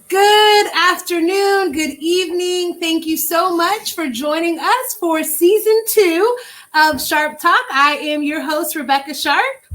Good afternoon, good evening. Thank you so much for joining us for season 2 of Sharpe Talk. I am your host, Rebecca Sharpe.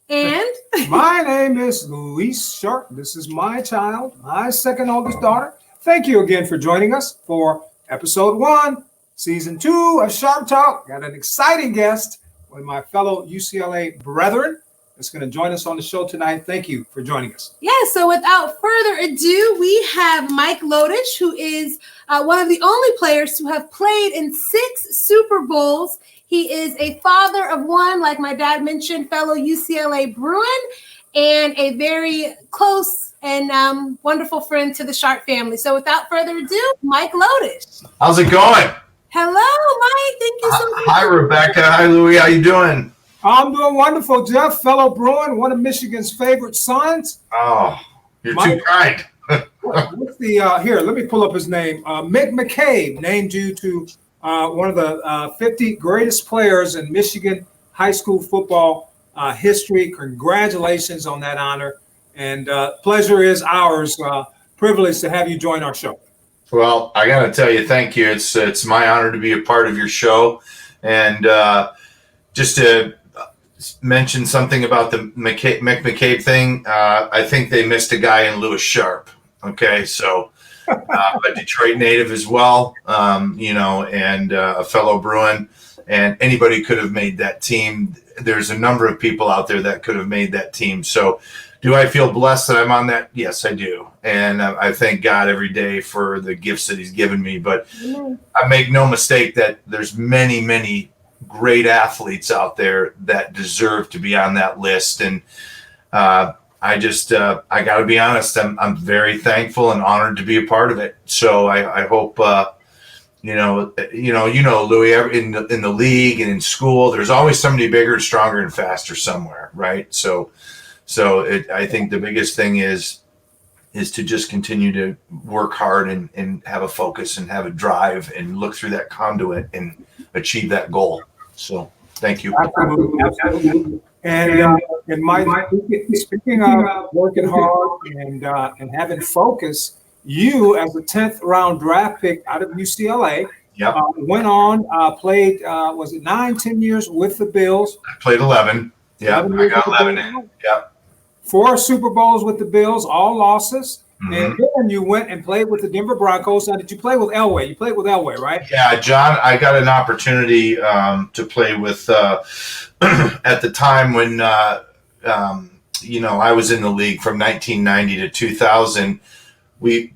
And my name is Lodish Sharpe. This is my child, my second oldest daughter. Thank you again for joining us for episode 1, season 2 of Sharpe Talk. Got an exciting guest, one of my fellow UCLA brethren, that's going to join us on the show tonight. Thank you for joining us. Yeah, so without further ado, we have Mike Lodish, who is one of the only players to have played in 6 Super Bowls. He is a father of one, like my dad mentioned, fellow UCLA Bruin, and a very close and wonderful friend to the Sharpe family. So without further ado, Mike Lodish. How's it going? Hello, Mike. Thank you so much. Hi, Rebecca. Hi, Louie. How you doing? I'm doing wonderful, Jeff, fellow Bruin, one of Michigan's favorite sons. Oh, you're too kind. What's the here? Let me pull up his name. Mick McCabe named you to one of the 50 greatest players in Michigan high school football history. Congratulations on that honor, and pleasure is ours. Privilege to have you join our show. Well, I got to tell you, thank you. It's my honor to be a part of your show, and just to mention something about the Mick McCabe thing. I think they missed a guy in Lewis Sharpe. Okay, so a Detroit native as well, and a fellow Bruin, and anybody could have made that team. There's a number of people out there that could have made that team. So do I feel blessed that I'm on that? Yes, I do. And I thank God every day for the gifts that he's given me. But I make no mistake that there's many, many great athletes out there that deserve to be on that list. And I got to be honest, I'm very thankful and honored to be a part of it. So I hope, Louis, in the league and in school, there's always somebody bigger, stronger, and faster somewhere, right? So I think the biggest thing is to just continue to work hard and have a focus and have a drive and look through that conduit and achieve that goal. So thank you. Absolutely. And Mike, speaking of working hard and having focus, you as a 10th round draft pick out of UCLA, went on, played, was it 9-10 years with the Bills? I played 11. Yeah, I got 11 in. Yeah. 4 Super Bowls with the Bills, all losses. Mm-hmm. And then you went and played with the Denver Broncos. Now, did you play with Elway? You played with Elway, right? Yeah, John, I got an opportunity to play with at the time when, I was in the league from 1990 to 2000.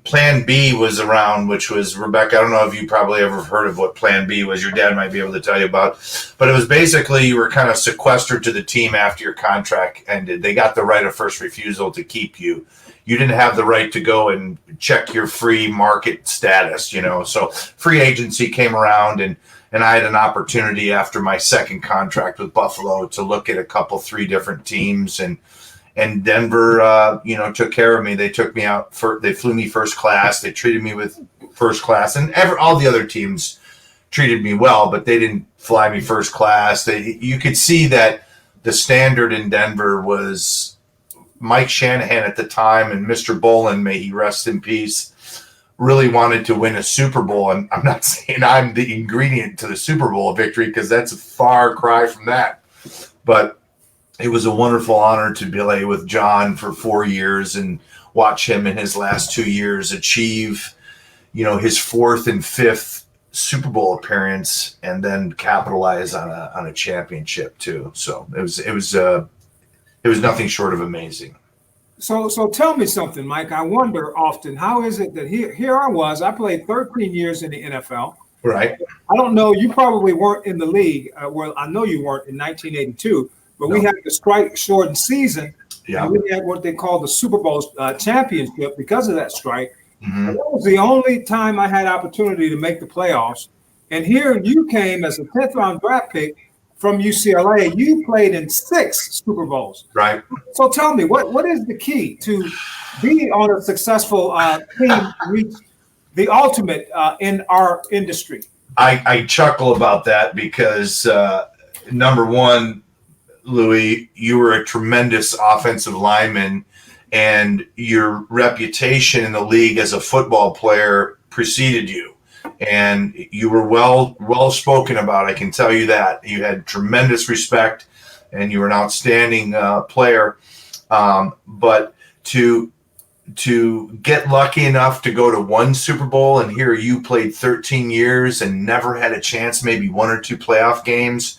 Plan B was around, which was, Rebecca, I don't know if you probably ever heard of what Plan B was. Your dad might be able to tell you about. But it was basically you were kind of sequestered to the team after your contract ended. They got the right of first refusal to keep you. You didn't have the right to go and check your free market status, So free agency came around, and I had an opportunity after my second contract with Buffalo to look at 3 different teams, and Denver, took care of me. They took me out they flew me first class. They treated me with first class, and all the other teams treated me well, but they didn't fly me first class. You could see that the standard in Denver was Mike Shanahan at the time, and Mr. Bolin, may he rest in peace, really wanted to win a Super Bowl. And I'm not saying I'm the ingredient to the Super Bowl victory, because that's a far cry from that. But it was a wonderful honor to play with John for 4 years and watch him in his last 2 years achieve, his 4th and 5th Super Bowl appearance, and then capitalize on a championship too. So it was nothing short of amazing. So tell me something, Mike. I wonder often, how is it that here I played 13 years in the NFL. Right. I don't know, you probably weren't in the league. Well, I know you weren't in 1982, but we had the strike-shortened season. Yeah. And we had what they call the Super Bowl championship because of that strike. Mm-hmm. That was the only time I had opportunity to make the playoffs. And here you came as a 10th round draft pick from UCLA. You played in 6 Super Bowls. Right. So tell me, what is the key to be on a successful team to reach the ultimate in our industry? I chuckle about that because, number one, Louis, you were a tremendous offensive lineman, and your reputation in the league as a football player preceded you. And you were well spoken about. I can tell you that. You had tremendous respect, and you were an outstanding player. But to get lucky enough to go to one Super Bowl, and here you played 13 years and never had a chance, maybe one or two playoff games,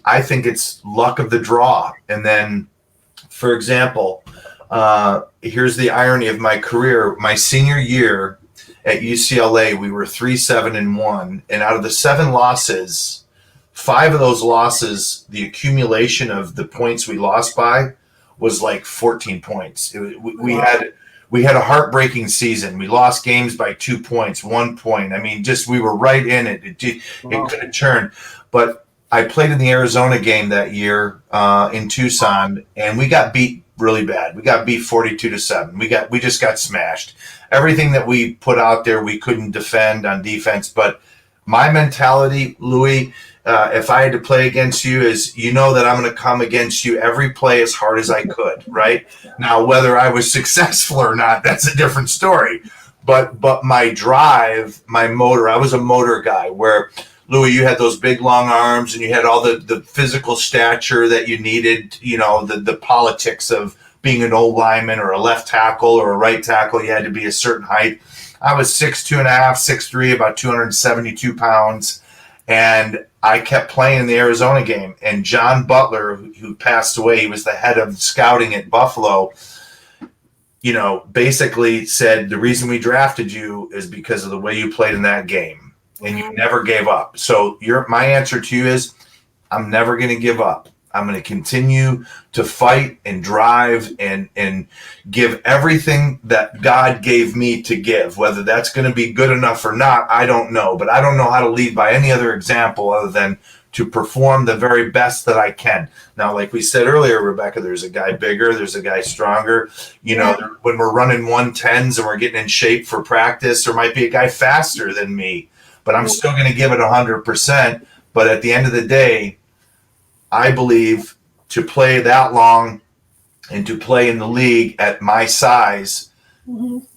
I think it's luck of the draw. And then, for example, here's the irony of my career. My senior year at UCLA, we were 3-7-1, and out of the 7 losses, 5 of those losses, the accumulation of the points we lost by was like 14 points. We had a heartbreaking season. We lost games by 2 points, 1 point. I mean, just we were right in it. It could have turned. But I played in the Arizona game that year in Tucson, and we got beat really bad. We got beat 42-7. We just got smashed. Everything that we put out there, we couldn't defend on defense. But my mentality, Louis, if I had to play against you, is you know that I'm going to come against you every play as hard as I could, right? Now, whether I was successful or not, that's a different story. But my drive, my motor, I was a motor guy where, Louis, you had those big, long arms, and you had all the physical stature that you needed, you know, the politics of being an old lineman or a left tackle or a right tackle. You had to be a certain height. I was 6'2.5", 6'3", about 272 pounds, and I kept playing in the Arizona game. And John Butler, who passed away, he was the head of scouting at Buffalo, you know, basically said, the reason we drafted you is because of the way you played in that game. And you never gave up. So my answer to you is, I'm never going to give up. I'm going to continue to fight and drive and give everything that God gave me to give. Whether that's going to be good enough or not, I don't know. But I don't know how to lead by any other example other than to perform the very best that I can. Now, like we said earlier, Rebecca, there's a guy bigger, there's a guy stronger. You know, when we're running 110s and we're getting in shape for practice, there might be a guy faster than me. But I'm still going to give it 100%. But at the end of the day, I believe to play that long and to play in the league at my size,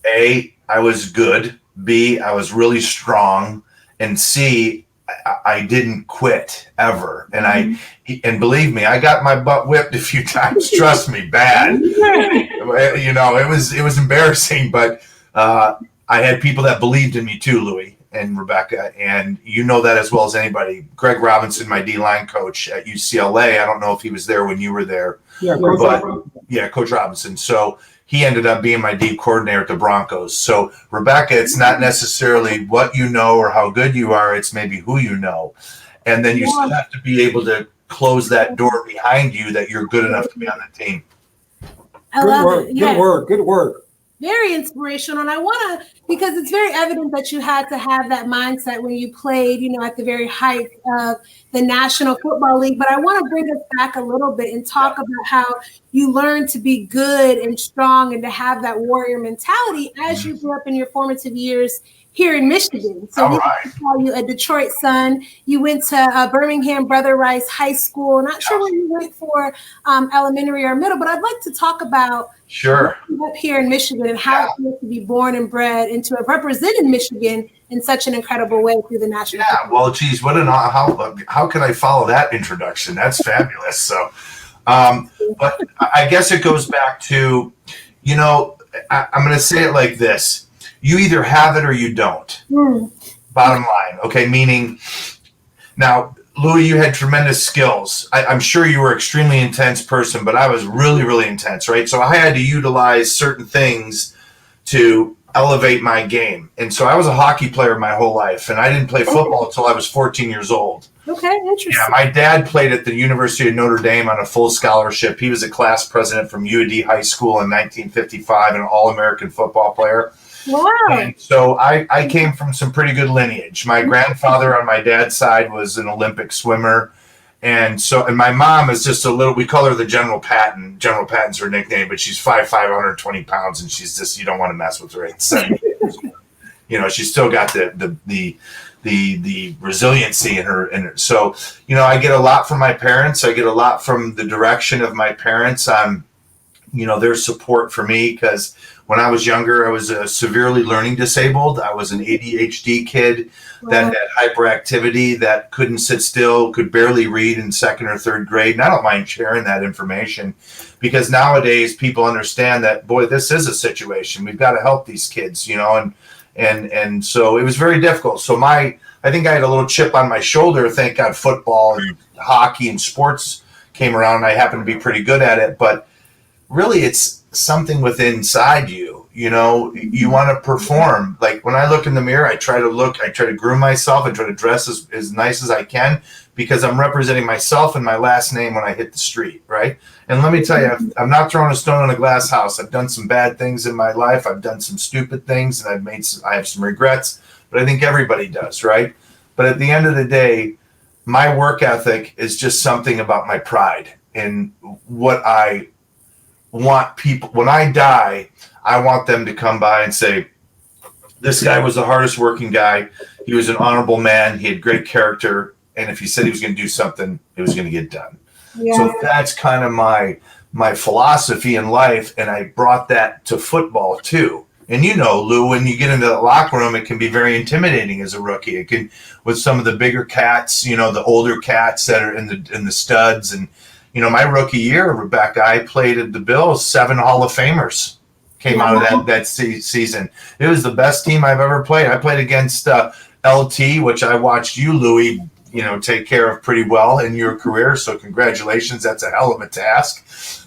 A, I was good. B, I was really strong. And C, I didn't quit ever. And and believe me, I got my butt whipped a few times. Trust me, bad. You know, it was embarrassing. But I had people that believed in me too, Louis and Rebecca, and you know that as well as anybody. Greg Robinson, my D-line coach at UCLA, I don't know if he was there when you were there. Yeah, Coach Robinson. So he ended up being my D coordinator at the Broncos. So, Rebecca, it's not necessarily what you know or how good you are, it's maybe who you know. And then you still have to be able to close that door behind you that you're good enough to be on the team. I love it. Yeah. Good work. Very inspirational. And I want to, because it's very evident that you had to have that mindset when you played, you know, at the very height of the National Football League. But I want to bring us back a little bit and talk about how you learned to be good and strong and to have that warrior mentality as you grew up in your formative years here in Michigan. So we call you a Detroit son. You went to Birmingham Brother Rice High School. Not sure where you went for elementary or middle, but I'd like to talk about up here in Michigan and how it feels to be born and bred and to have represented Michigan in such an incredible way through the national. Yeah, well, geez, how can I follow that introduction? That's fabulous. So, but I guess it goes back to, you know, I'm going to say it like this. You either have it or you don't. Bottom line. Okay, meaning now, Louis, you had tremendous skills. I'm sure you were an extremely intense person, but I was really, really intense, right? So I had to utilize certain things to elevate my game. And so I was a hockey player my whole life, and I didn't play football until I was 14 years old. Okay, interesting. Yeah, my dad played at the University of Notre Dame on a full scholarship. He was a class president from UAD High School in 1955, an all-American football player. Wow. And so I came from some pretty good lineage. My grandfather on my dad's side was an Olympic swimmer. And my mom is just a little, we call her the General Patton. General Patton's her nickname, but she's 5'5", 120 pounds, and she's just, you don't want to mess with her at 70 years old. You know, she's still got the resiliency in her. So, you know, I get a lot from my parents. I get a lot from the direction of my parents on their support for me, because when I was younger, I was severely learning disabled. I was an ADHD kid that had hyperactivity, that couldn't sit still, could barely read in second or third grade. And I don't mind sharing that information, because nowadays people understand that, boy, this is a situation. We've got to help these kids, and so it was very difficult. So I think I had a little chip on my shoulder. Thank God football and hockey and sports came around, and I happened to be pretty good at it. But really, it's something within inside you. You want to perform. Like when I look in the mirror, I try to groom myself, I try to dress as nice as I can, because I'm representing myself and my last name when I hit the street, right? And let me tell you, I'm not throwing a stone on a glass house. I've done some bad things in my life. I've done some stupid things, and I have some regrets, but I think everybody does, right? But at the end of the day, my work ethic is just something about my pride and what I want people, when I die, I want them to come by and say, this guy was the hardest working guy. He was an honorable man. He had great character. And if he said he was going to do something, it was going to get done. Yeah. So that's kind of my philosophy in life. And I brought that to football too. And Lou, when you get into the locker room, it can be very intimidating as a rookie. It can, with some of the bigger cats, the older cats that are in the studs. And my rookie year, Rebecca, I played at the Bills. 7 Hall of Famers came out of that season. It was the best team I've ever played. I played against LT, which I watched you, Louie, take care of pretty well in your career. So congratulations. That's a hell of a task.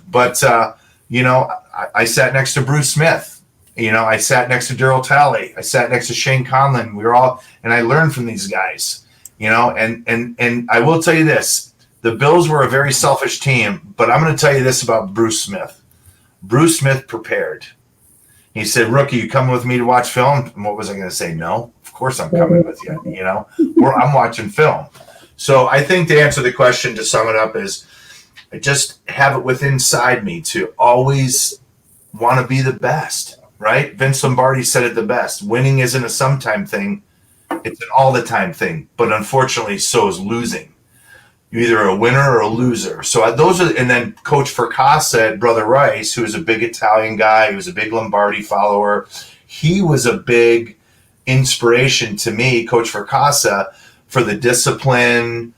But, I sat next to Bruce Smith. I sat next to Darryl Talley. I sat next to Shane Conlon. We were all, and I learned from these guys, and I will tell you this. The Bills were a very selfish team, but I'm going to tell you this about Bruce Smith. Bruce Smith prepared. He said, rookie, you coming with me to watch film? And what was I going to say? No, of course I'm coming with you. I'm watching film. So I think to answer the question, to sum it up, is I just have it within inside me to always want to be the best, right? Vince Lombardi said it the best. Winning isn't a sometime thing. It's an all the time thing. But unfortunately, so is losing. You're either a winner or a loser. So those are, and then Coach Fracassa at Brother Rice, who was a big Italian guy, he was a big Lombardi follower. He was a big inspiration to me, Coach Fracassa, for the discipline,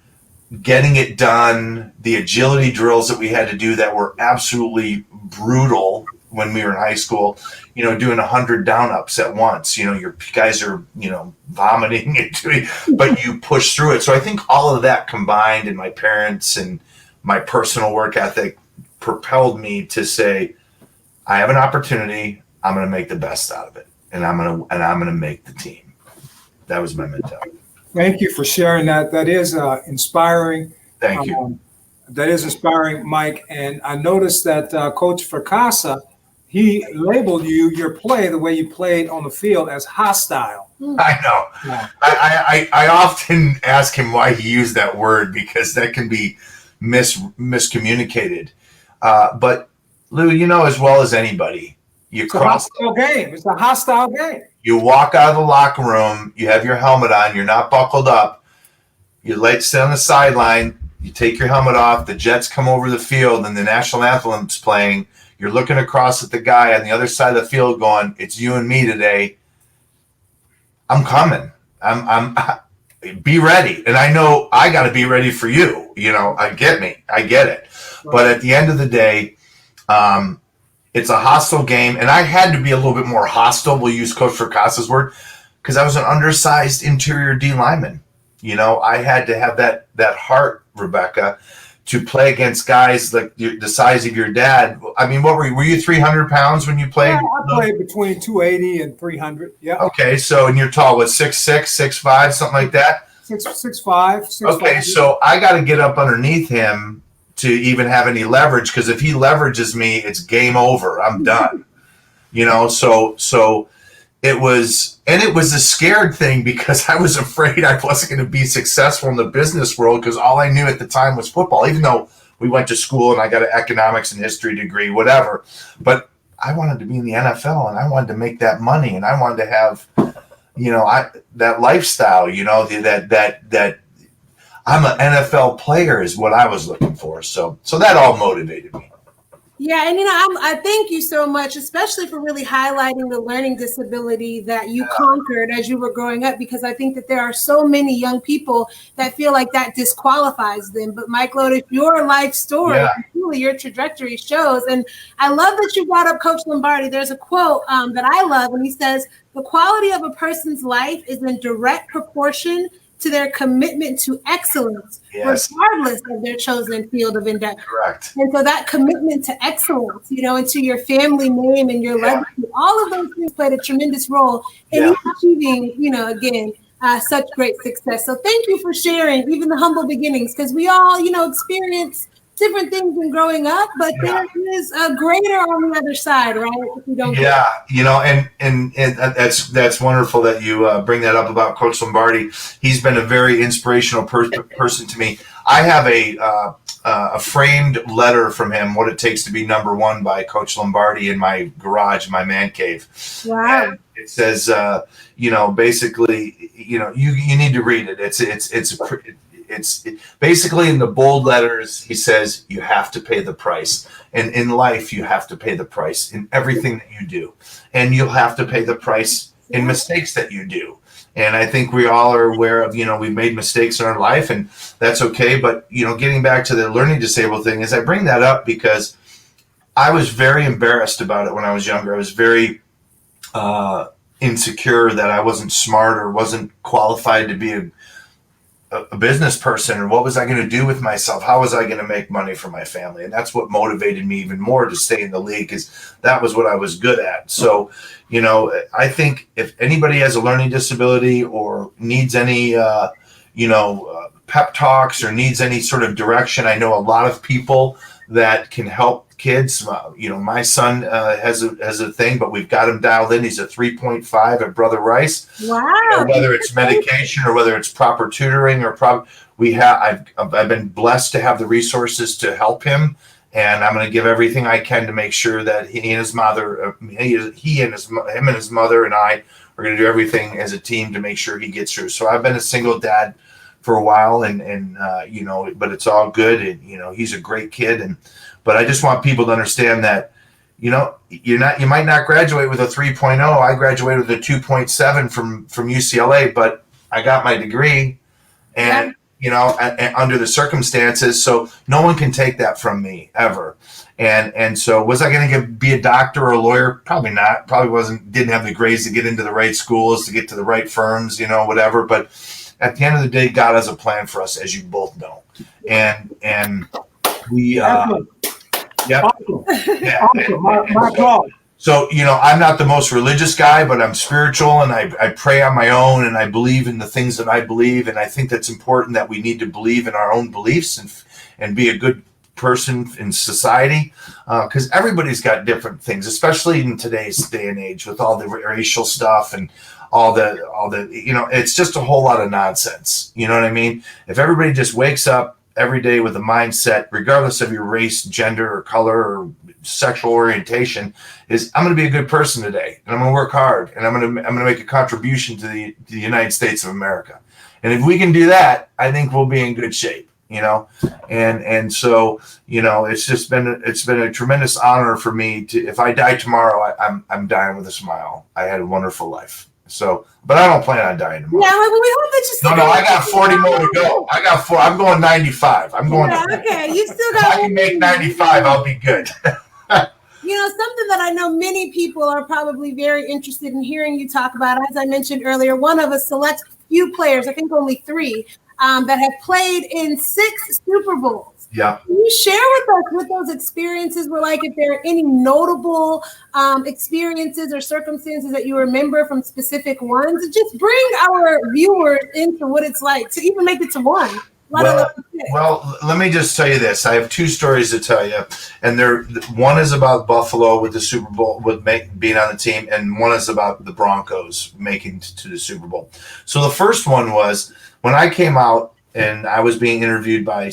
getting it done, the agility drills that we had to do that were absolutely brutal when we were in high school, doing 100 down ups at once, your guys are, vomiting and doing, but you push through it. So I think all of that combined, and my parents and my personal work ethic propelled me to say, I have an opportunity. I'm going to make the best out of it. And I'm going to make the team. That was my mentality. Thank you for sharing that. That is inspiring. Thank you. That is inspiring, Mike. And I noticed that Coach Fracassa, he labeled your play, the way you played on the field, as hostile. I know. Yeah. I often ask him why he used that word, because that can be miscommunicated. But Lou, as well as anybody, it's a hostile game. It's a hostile game. You walk out of the locker room, you have your helmet on, you're not buckled up, you sit on the sideline, you take your helmet off, the Jets come over the field, and the national anthem's playing. You're looking across at the guy on the other side of the field going, it's you and me today. I'm coming. Be ready. And I know I got to be ready for you. I get it. Right. But at the end of the day, it's a hostile game. And I had to be a little bit more hostile. We'll use Coach Fracassa's word, because I was an undersized interior D lineman. I had to have that heart, Rebecca, to play against guys like the size of your dad. I mean, what were you 300 pounds when you played? Yeah, I played between 280 and 300. Yeah. Okay, so and you're tall, what, 6'6", 6'5", something like that? 6'5". Okay, so I got to get up underneath him to even have any leverage, because if he leverages me, it's game over. I'm done. So it was a scared thing, because I was afraid I wasn't going to be successful in the business world, because all I knew at the time was football, even though we went to school and I got an economics and history degree, whatever. But I wanted to be in the NFL, and I wanted to make that money, and I wanted to have, that lifestyle, that I'm an NFL player is what I was looking for. So that all motivated me. Yeah, and I thank you so much, especially for really highlighting the learning disability that you conquered as you were growing up, because I think that there are so many young people that feel like that disqualifies them. But Mike Lodish, your life story, Yeah. really your trajectory shows. And I love that you brought up Coach Lombardi. There's a quote that I love, and he says, "The quality of a person's life is in direct proportion to their commitment to excellence, Yes. regardless of their chosen field of endeavor." Correct. And so that commitment to excellence, and to your family name and your legacy, all of those things played a tremendous role in you achieving, again, such great success. So thank you for sharing even the humble beginnings, because we all, experience different things in growing up, but there is a greater on the other side, right? If we don't and that's wonderful that you bring that up about Coach Lombardi. He's been a very inspirational person to me. I have a framed letter from him, "What It Takes to Be Number One" by Coach Lombardi, in my garage, my man cave. Wow. And it says, basically, you need to read it. It's basically in the bold letters. He says you have to pay the price, and in life you have to pay the price in everything that you do, and you'll have to pay the price in mistakes that you do. And I think we all are aware of, we've made mistakes in our life, and that's okay. But, getting back to the learning disabled thing, is I bring that up because I was very embarrassed about it when I was younger. I was very insecure that I wasn't smart or wasn't qualified to be a business person, or what was I going to do with myself? How was I going to make money for my family? And that's what motivated me even more to stay in the league, because that was what I was good at. So, I think if anybody has a learning disability or needs any, pep talks or needs any sort of direction, I know a lot of people that can help kids. My son has a thing, but we've got him dialed in. He's a 3.5 at Brother Rice. Wow. Whether it's medication or whether it's proper tutoring or I've been blessed to have the resources to help him, and I'm going to give everything I can to make sure that he and his mother, him and his mother and I are going to do everything as a team to make sure he gets through. So I've been a single dad for a while, and but it's all good, and he's a great kid, but I just want people to understand that, you might not graduate with a 3.0. I graduated with a 2.7 from UCLA, but I got my degree, and and under the circumstances, so no one can take that from me ever. And so was I going to be a doctor or a lawyer? Probably not. Probably didn't have the grades to get into the right schools, to get to the right firms, whatever. But at the end of the day, God has a plan for us, as you both know. And we Awesome. My God. So, I'm not the most religious guy, but I'm spiritual, and I pray on my own, and I believe in the things that I believe. And I think that's important, that we need to believe in our own beliefs and be a good person in society, because everybody's got different things, especially in today's day and age with all the racial stuff and all the it's just a whole lot of nonsense. You know what I mean? If everybody just wakes up every day with a mindset, regardless of your race, gender, or color, or sexual orientation, is I'm going to be a good person today, and I'm going to work hard, and I'm going to make a contribution to the United States of America. And if we can do that, I think we'll be in good shape. And so it's been a tremendous honor for me to, if I die tomorrow, I'm dying with a smile. I had a wonderful life. So, but I don't plan on dying tomorrow. Yeah, well, we hope that you still. No, I got 40 more to go. I got 4. I'm going 95. I'm going. Yeah, okay, you still got. If I can make 95, I'll be good. Something that I know many people are probably very interested in hearing you talk about. As I mentioned earlier, one of a select few players, I think only 3, that have played in 6 Super Bowls. Yeah. Can you share with us what those experiences were like? If there are any notable experiences or circumstances that you remember from specific ones, and just bring our viewers into what it's like to even make it to one. Well, let me just tell you this. I have 2 stories to tell you, and one is about Buffalo with the Super Bowl, being on the team, and one is about the Broncos making to the Super Bowl. So the first one was when I came out and I was being interviewed by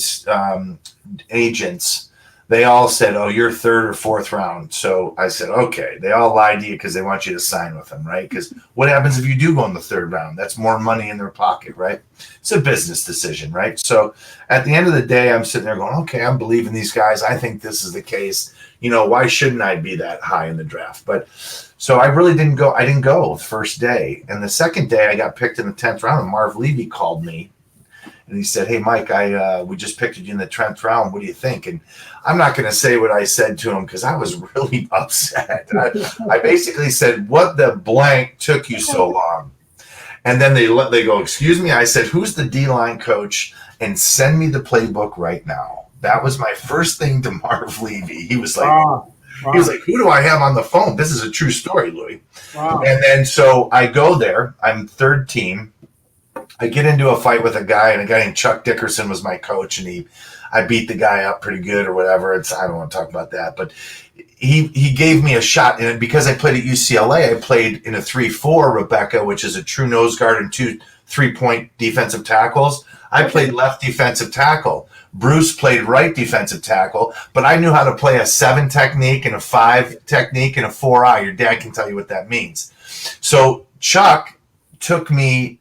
agents. They all said, "Oh, you're 3rd or 4th round." So I said, "Okay." They all lied to you because they want you to sign with them, right? Because what happens if you do go in the 3rd round? That's more money in their pocket, right? It's a business decision, right? So at the end of the day, I'm sitting there going, "Okay, I'm believing these guys. I think this is the case." why shouldn't I be that high in the draft? But so I really didn't go. I didn't go the first day. And the second day I got picked in the 10th round, and Marv Levy called me and he said, "Hey, Mike, we just picked you in the 10th round. What do you think?" And I'm not going to say what I said to him because I was really upset. I basically said, "What the blank took you so long?" And then they go, "Excuse me." I said, "Who's the D-line coach? And send me the playbook right now." That was my first thing to Marv Levy. He was like, Wow. He was like, "Who do I have on the phone?" This is a true story, Louis. Wow. And then so I go there. I'm third team. I get into a fight with a guy named Chuck Dickerson was my coach, and I beat the guy up pretty good or whatever. I don't want to talk about that, but he gave me a shot. And because I played at UCLA, I played in a 3-4, Rebecca, which is a true nose guard and 2 3-point defensive tackles. I played left defensive tackle. Bruce played right defensive tackle, but I knew how to play a 7 technique and a 5 technique and a 4-eye. Your dad can tell you what that means. So Chuck took me,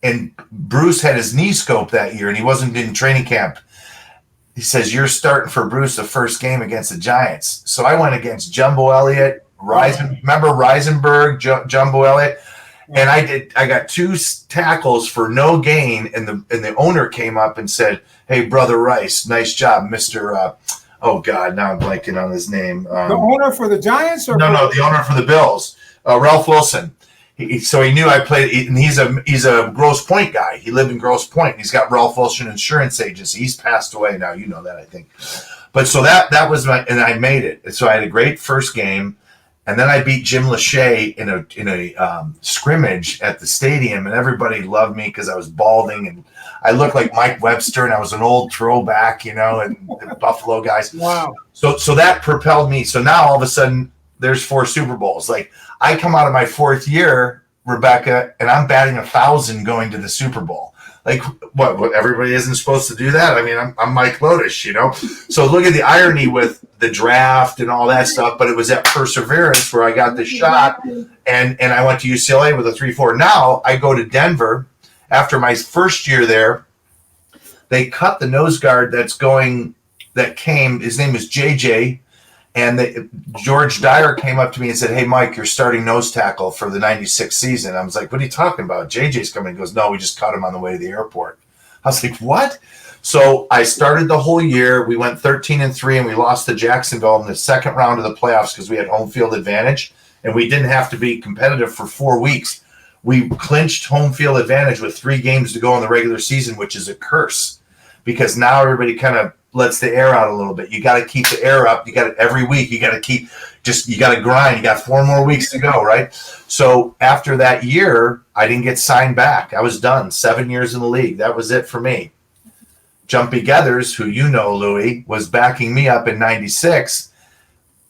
and Bruce had his knee scoped that year, and he wasn't in training camp. He says, "You're starting for Bruce the first game against the Giants." So I went against Jumbo Elliott, remember Reisenberg, Jumbo Elliott? And I got 2 tackles for no gain, and the owner came up and said, "Hey, Brother Rice, nice job, Mr. Oh God, now I'm blanking on his name." The owner for the Giants, or no, the owner for the Bills, Ralph Wilson. So he knew I played, and he's a Grosse Pointe guy. He lived in Grosse Pointe, and he's got Ralph Wilson Insurance Agency. He's passed away now. You know that, I think. But so that was and I made it. And so I had a great first game. And then I beat Jim Lachey in a scrimmage at the stadium, and everybody loved me because I was balding and I looked like Mike Webster, and I was an old throwback, and the Buffalo guys. Wow. So that propelled me. So now all of a sudden there's 4 Super Bowls. Like I come out of my 4th year, Rebecca, and I'm batting 1,000 going to the Super Bowl. Like what? Everybody isn't supposed to do that. I mean, I'm Mike Lodish, So look at the irony with the draft and all that stuff. But it was at Perseverance where I got the shot, and I went to UCLA with a 3-4. Now I go to Denver after my first year there. They cut the nose guard that came. His name is JJ. And George Dyer came up to me and said, "Hey, Mike, you're starting nose tackle for the 96 season." I was like, "What are you talking about? JJ's coming." He goes, "No, we just cut him on the way to the airport." I was like, "What?" So I started the whole year. We went 13-3, and we lost to Jacksonville in the second round of the playoffs because we had home field advantage, and we didn't have to be competitive for 4 weeks. We clinched home field advantage with 3 games to go in the regular season, which is a curse because now everybody kind of lets the air out a little bit. You got to keep the air up. You got it every week. You got to grind. You got 4 more weeks to go, right? So after that year, I didn't get signed back. I was done. 7 years in the league. That was it for me. Jumpy Geathers, who Louis, was backing me up in 96.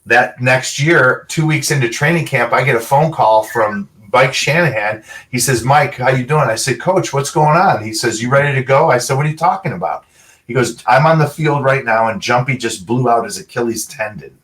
That next year, 2 weeks into training camp, I get a phone call from Mike Shanahan. He says, "Mike, how you doing?" I said, "Coach, what's going on?" He says, "You ready to go?" I said, "What are you talking about?" He goes, "I'm on the field right now, and Jumpy just blew out his Achilles tendon."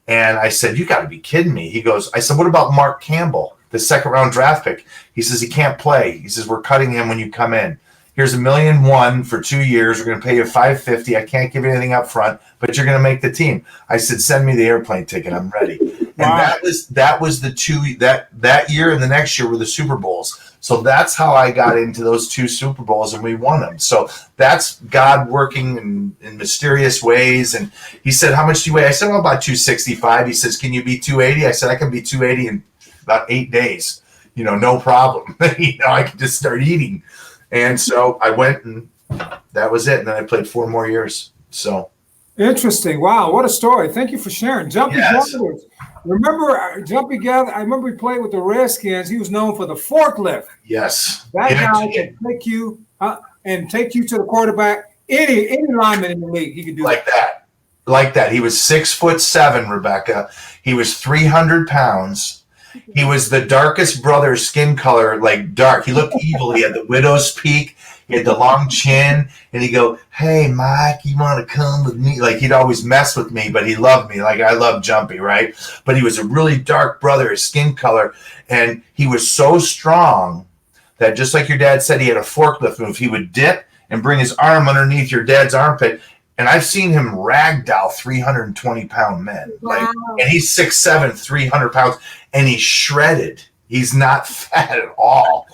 And I said, "You got to be kidding me." I said, "What about Mark Campbell, the 2nd-round draft pick?" He says, "He can't play." He says, "We're cutting him when you come in. Here's $1.1 million for 2 years. We're going to pay you $550. I can't give you anything up front, but you're going to make the team." I said, "Send me the airplane ticket. I'm ready." And that was the 2 that year, and the next year were the Super Bowls. So that's how I got into those 2 Super Bowls, and we won them. So that's God working in mysterious ways. And he said, "How much do you weigh?" I said, "Well, about 265. He says, "Can you be 280? I said, "I can be 280 in about 8 days. No problem." I could just start eating. And so I went, and that was it. And then I played 4 more years. So interesting. Wow, what a story. Thank you for sharing. Jumpy Geathers. Remember Jumpy Geathers? I remember he played with the Redskins. He was known for the forklift. Yes. That guy can take you to the quarterback. Any lineman in the league, he could do like that. He was 6'7", Rebecca. He was 300 pounds. He was the darkest brother, skin color, like dark. He looked evil. He had the widow's peak. He had the long chin, and he'd go, "Hey, Mike, you want to come with me?" Like, he'd always mess with me, but he loved me. Like, I love Jumpy, right? But he was a really dark brother, his skin color, and he was so strong that, just like your dad said, he had a forklift move. He would dip and bring his arm underneath your dad's armpit And I've seen him ragdoll 320-pound men. Wow. And he's 6'7", 300 pounds, and he's shredded. He's not fat at all.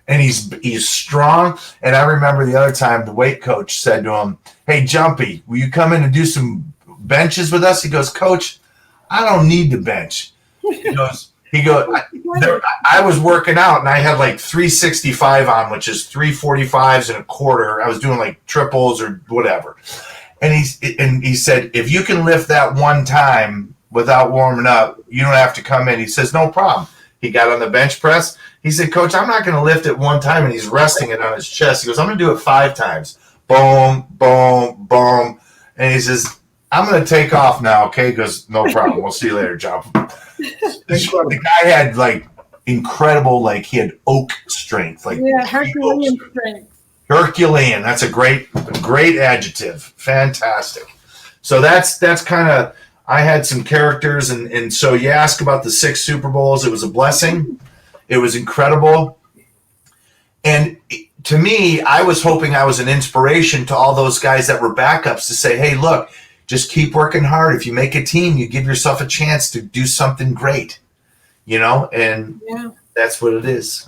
And he's strong. And I remember the other time the weight coach said to him, "Hey, Jumpy, will you come in and do some benches with us?" He goes, "Coach, I don't need to bench." He goes, I was working out and I had like 365 on, which is 345s and a quarter. I was doing like triples or whatever. And he said, "If you can lift that one time without warming up, you don't have to come in." He says, "No problem." He got on the bench press. He said, "Coach, I'm not going to lift it one time." And he's resting it on his chest. He goes, "I'm going to do it 5 times. Boom, boom, boom." And he says, "I'm going to take off now." Okay. He goes, "No problem. We'll see you later, John." The guy had like incredible, like he had oak strength. Like Herculean strength. Herculean. That's a great adjective. Fantastic. So that's kind of, I had some characters, and so you ask about the 6 Super Bowls. It was a blessing. It was incredible. And to me, I was hoping I was an inspiration to all those guys that were backups to say, "Hey, look, just keep working hard. If you make a team, you give yourself a chance to do something great." And that's what it is.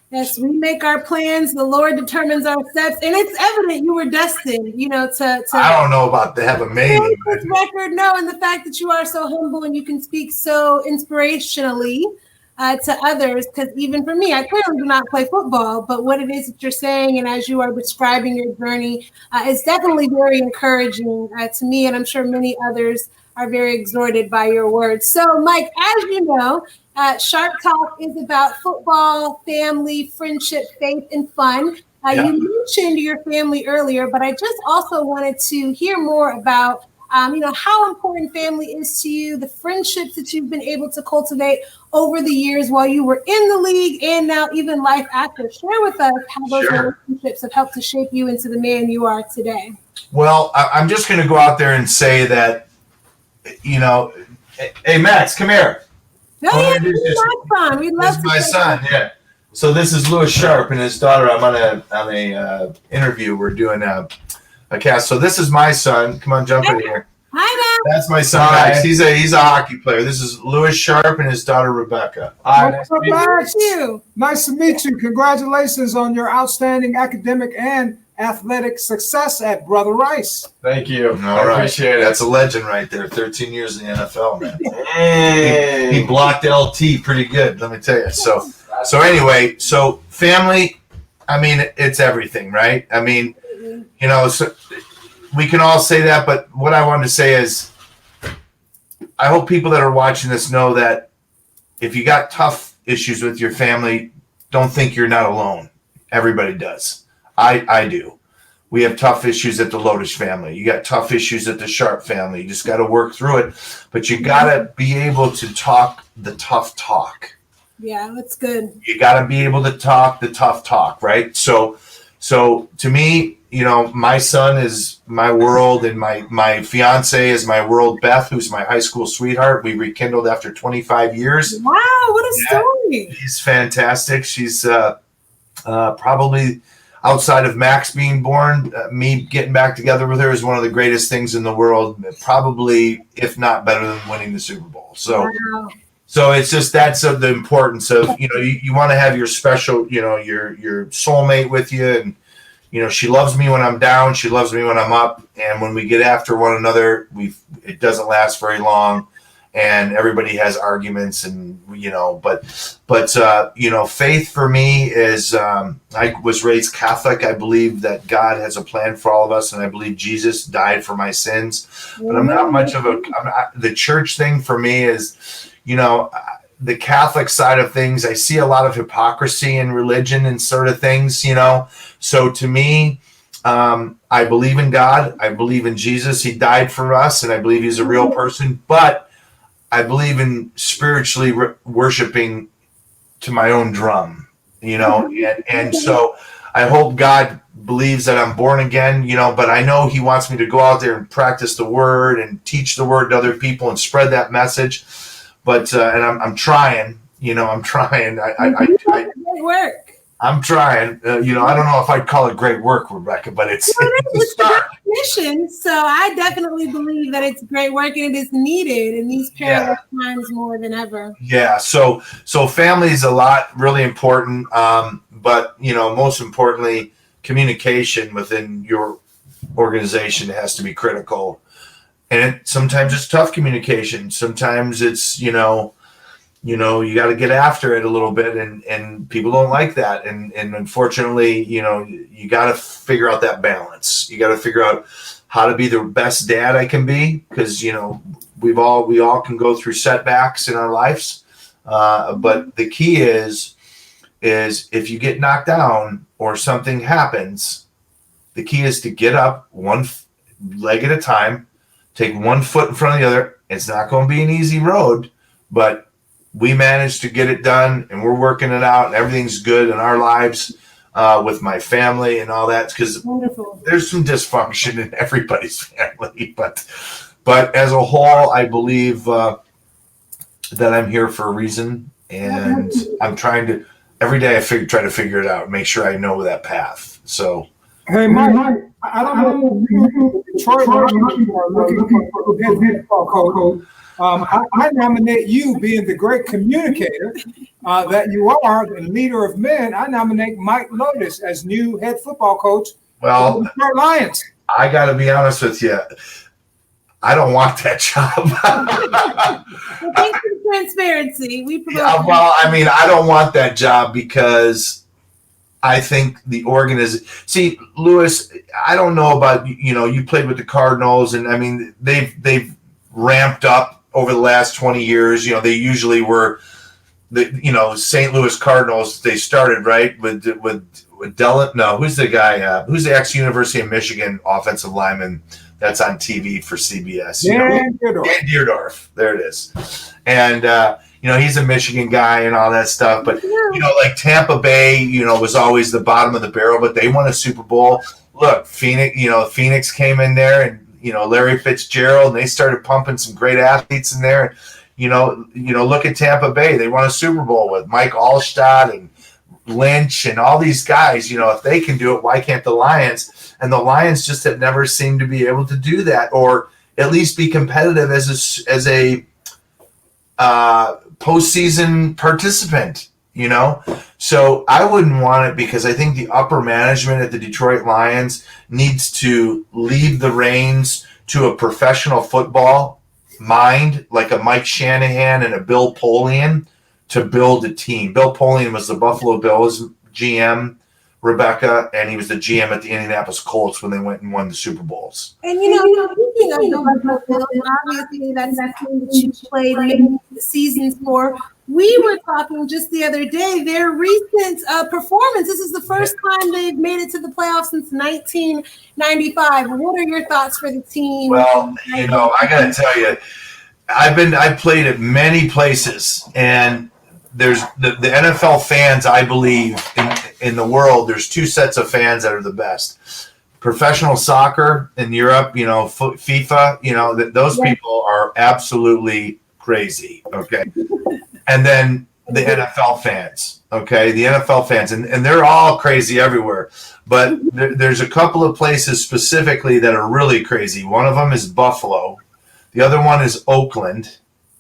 Yes, we make our plans. The Lord determines our steps, and it's evident you were destined, to. I don't know about that, but maybe. This record, no, and the fact that you are so humble and you can speak so inspirationally to others, because even for me, I clearly do not play football, but what it is that you're saying, and as you are describing your journey, is definitely very encouraging to me, and I'm sure many others are very exhorted by your words. So, Mike, as you know, Sharpe Talk is about football, family, friendship, faith, and fun. You mentioned your family earlier, but I just also wanted to hear more about, how important family is to you, the friendships that you've been able to cultivate over the years while you were in the league and now even life after. Share with us how those relationships have helped to shape you into the man you are today. Well, I'm just going to go out there and say that, hey, Max, come here. No, this is my son. We love this is my son, yeah. So this is Louis Sharpe and his daughter. I'm on a interview. We're doing a cast. So this is my son. Come on, jump in here. Hi, Max. That's my son, Max. He's a hockey player. This is Louis Sharpe and his daughter Rebecca. Hi, nice to meet you. Nice to meet you. Congratulations on your outstanding academic and athletic success at Brother Rice. Thank you. I appreciate it. That's a legend right there. 13 years in the NFL, man. He blocked LT pretty good, let me tell you. So anyway, so family, I mean, it's everything, right? I mean, so we can all say that, but what I wanted to say is I hope people that are watching this know that if you got tough issues with your family, don't think you're not alone. Everybody does. I do. We have tough issues at the Lodish family. You got tough issues at the Sharpe family. You just got to work through it. But you got to be able to talk the tough talk. Yeah, that's good. You got to be able to talk the tough talk, right? So to me, my son is my world, and my fiance is my world, Beth, who's my high school sweetheart. We rekindled after 25 years. Wow, what a story. She's fantastic. She's probably, outside of Max being born, me getting back together with her is one of the greatest things in the world. Probably, if not better than winning the Super Bowl. So it's just that's the importance of you want to have your special your soulmate with you, and she loves me when I'm down, she loves me when I'm up, and when we get after one another, it doesn't last very long. And everybody has arguments, and but faith for me is I was raised Catholic. I believe that God has a plan for all of us, and I believe Jesus died for my sins. But I'm not much of the church thing for me is, the Catholic side of things. I see a lot of hypocrisy in religion and sort of things, So to me, I believe in God. I believe in Jesus. He died for us, and I believe he's a real person. But I believe in spiritually worshiping to my own drum, and so I hope God believes that I'm born again, but I know he wants me to go out there and practice the word and teach the word to other people and spread that message. But, and I'm trying, I'm trying. Great work. I'm trying. I don't know if I'd call it great work, Rebecca, but it's a start. mission. So I definitely believe that it's great work and it is needed in these perilous times more than ever. Yeah. So family is a lot really important. But most importantly, communication within your organization has to be critical. And sometimes it's tough communication. Sometimes it's, you got to get after it a little bit, and people don't like that. And unfortunately, you got to figure out that balance. You got to figure out how to be the best dad I can be, because, we all can go through setbacks in our lives. But the key is if you get knocked down or something happens, the key is to get up one leg at a time, take one foot in front of the other. It's not going to be an easy road, but we managed to get it done, and we're working it out, and everything's good in our lives with my family and all that, because there's some dysfunction in everybody's family. But as a whole, I believe that I'm here for a reason, and I'm trying to every day try to figure it out, make sure I know that path. So. Hey, Mike, I don't know if you Detroit are looking for a head football coach. I nominate you, being the great communicator that you are, and leader of men. I nominate Mike Lodish as new head football coach for the Detroit Lions. I got to be honest with you. I don't want that job. Well, thanks for the transparency. I don't want that job because I think the organization. See, Lewis, I don't know about you played with the Cardinals, and I mean they've ramped up over the last 20 years. They usually were the St. Louis Cardinals. They started right with Dellin. No, who's the guy? Who's the ex-University of Michigan offensive lineman that's on TV for CBS? Dan Deerdorf. There it is. And he's a Michigan guy and all that stuff. But, like Tampa Bay, was always the bottom of the barrel, but they won a Super Bowl. Look, Phoenix came in there, and, Larry Fitzgerald, and they started pumping some great athletes in there. Look at Tampa Bay. They won a Super Bowl with Mike Allstott and Lynch and all these guys. If they can do it, why can't the Lions? And the Lions just have never seemed to be able to do that, or at least be competitive as a postseason participant, So I wouldn't want it, because I think the upper management at the Detroit Lions needs to leave the reins to a professional football mind, like a Mike Shanahan and a Bill Polian, to build a team. Bill Polian was the Buffalo Bills GM, Rebecca, and he was the GM at the Indianapolis Colts when they went and won the Super Bowls. And speaking of the Buffalo Bills, obviously that's the team that you played many seasons for. We were talking just the other day, their recent performance. This is the first time they've made it to the playoffs since 1995. What are your thoughts for the team? Well, I got to tell you, I've played at many places, and there's the NFL fans, I believe, in the world, there's two sets of fans that are the best. Professional soccer in Europe, FIFA, those people are absolutely crazy, okay? And then the NFL fans, okay? The NFL fans, and they're all crazy everywhere. But there's a couple of places specifically that are really crazy. One of them is Buffalo. The other one is Oakland,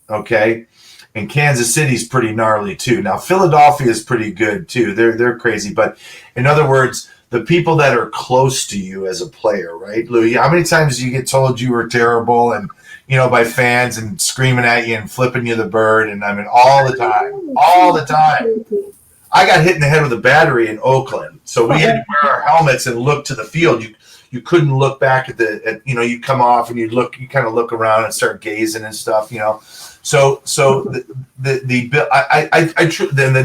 okay? And Kansas City's pretty gnarly too. Now Philadelphia is pretty good too. They're crazy, but in other words, the people that are close to you as a player, right, Louis? How many times do you get told you were terrible, and by fans and screaming at you and flipping you the bird? And I mean, all the time. I got hit in the head with a battery in Oakland, so we had to wear our helmets and look to the field. You couldn't look back at you come off and you kind of look around and start gazing and stuff, So the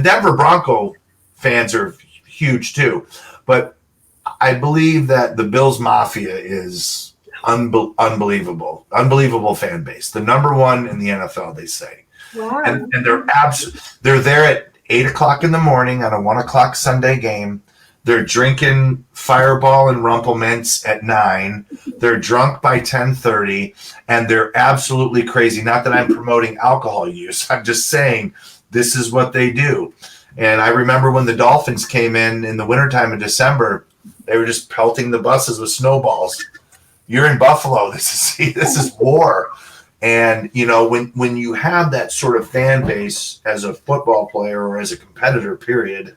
Denver Bronco fans are huge too, but I believe that the Bills Mafia is unbelievable fan base. The number one in the NFL, they say. Wow. And they're there at 8:00 in the morning on a 1:00 Sunday game. They're drinking Fireball and Rumple Mints at 9. They're drunk by 10:30, and they're absolutely crazy. Not that I'm promoting alcohol use. I'm just saying this is what they do. And I remember when the Dolphins came in the wintertime in December, they were just pelting the buses with snowballs. you're in Buffalo. This is war. And, you know, when you have that sort of fan base as a football player or as a competitor, period,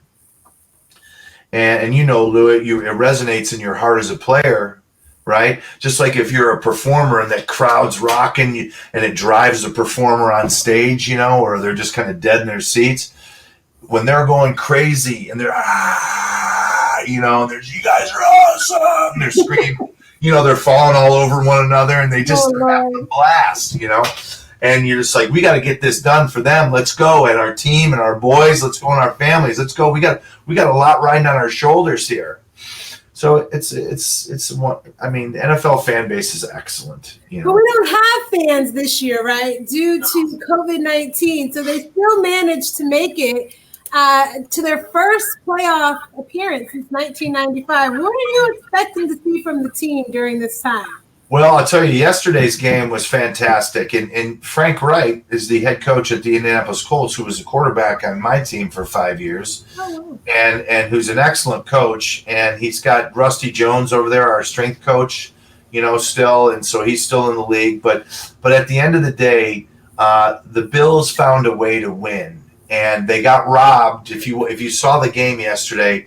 and you know, Louis, it resonates in your heart as a player, right? Just like if you're a performer and that crowd's rocking and it drives the performer on stage, you know, or they're just kind of dead in their seats. When they're going crazy and they're, you know, you guys are awesome. They're screaming, you know, they're falling all over one another and they just have a blast, you know. And you're just like, we got to get this done for them. Let's go, and our team and our boys. Let's go, and our families. Let's go. We got a lot riding on our shoulders here. So it's one. I mean, the NFL fan base is excellent. You know, but we don't have fans this year, right? Due to COVID-19, so they still managed to make it to their first playoff appearance since 1995. What are you expecting to see from the team during this time? Well, I'll tell you, yesterday's game was fantastic. And Frank Wright is the head coach at the Indianapolis Colts, who was a quarterback on my team for 5 years, and who's an excellent coach. And he's got Rusty Jones over there, our strength coach, you know, still. And so he's still in the league. But at the end of the day, the Bills found a way to win. And they got robbed. If you saw the game yesterday,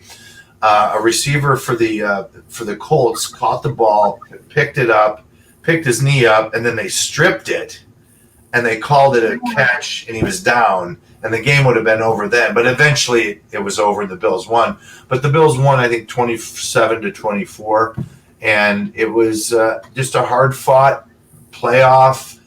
a receiver for the Colts caught the ball, picked it up, picked his knee up, and then they stripped it, and they called it a catch, and he was down, and the game would have been over then. But eventually, it was over, and the Bills won. But the Bills won, I think, 27-24, and it was just a hard-fought playoff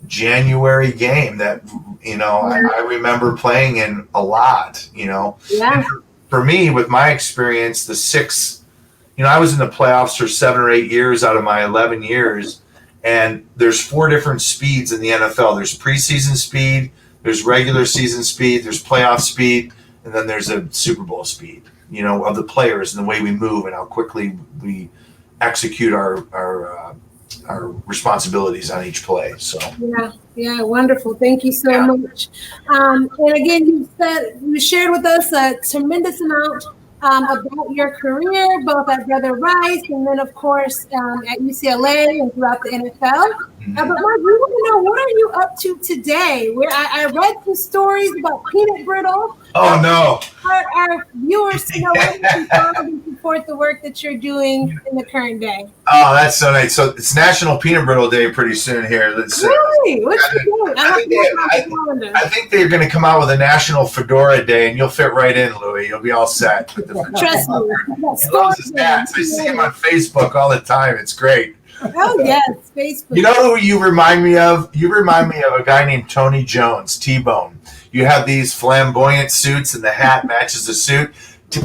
January game that, you know, I remember playing in a lot, you know. Yeah. For me, with my experience, I was in the playoffs for 7 or 8 years out of my 11 years, and there's 4 different speeds in the NFL. There's preseason speed, there's regular season speed, there's playoff speed, and then there's a Super Bowl speed, you know, of the players and the way we move and how quickly we execute our responsibilities on each play. So yeah, wonderful. Thank you so much. And again, you shared with us a tremendous amount about your career, both at Brother Rice and then, of course, at UCLA and throughout the NFL. But Mark, we want to know, what are you up to today? I read some stories about peanut brittle. Oh, no. Our viewers to know where they can follow and support the work that you're doing in the current day. Oh, that's so nice. So it's National Peanut Brittle Day pretty soon here. Really? What's you doing? I think they're going to come out with a National Fedora Day, and you'll fit right in, Louis. You'll be all set. Trust me. I see him on Facebook all the time. It's great. Oh, yes, Facebook. You know who you remind me of? You remind me of a guy named Tony Jones, T-Bone. You have these flamboyant suits, and the hat matches the suit.